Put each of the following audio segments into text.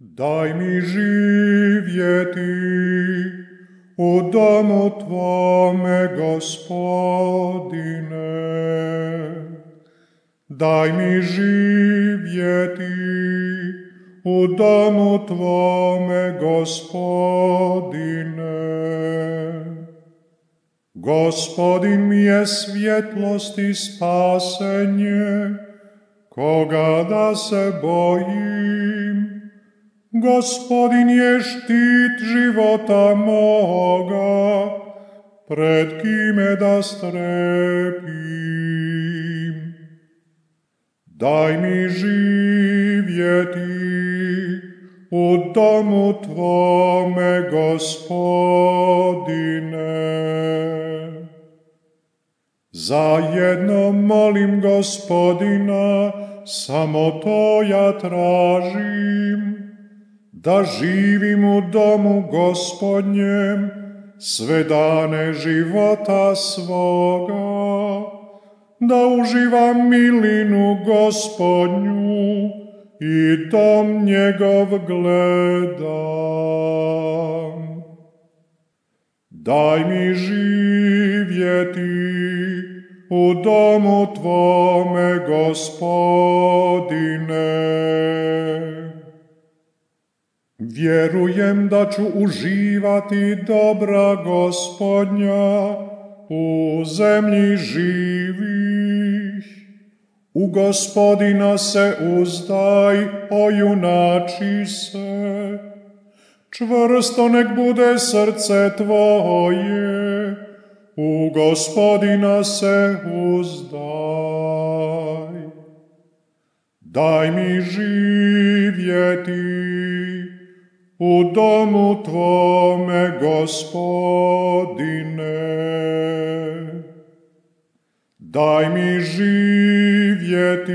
Daj mi živjeti u domu Tvome, Gospodine. Daj mi živjeti u domu Tvome, Gospodine. Gospodin mi je svjetlost i spasenje, koga da se bojim. Gospodin je štit života moga, pred kime da strepim. Daj mi živjeti u domu Tvome, Gospodine. Zajedno molim Gospodina, samo to ja tražim, da živim u domu Gospodnjem sve dane života svoga, da uživam milinu Gospodnju i dom njegov gledam. Daj mi živjeti u domu Tvome, Gospodine. Vjerujem da ću uživati dobra Gospodnja u zemlji živih. U Gospodina se uzdaj, ojunači se. Čvrsto nek bude srce tvoje, u Gospodina se uzdaj. Daj mi živjeti u domu Tvome, Gospodine. Daj mi živjeti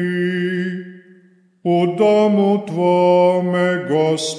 u domu Tvome, Gospodine.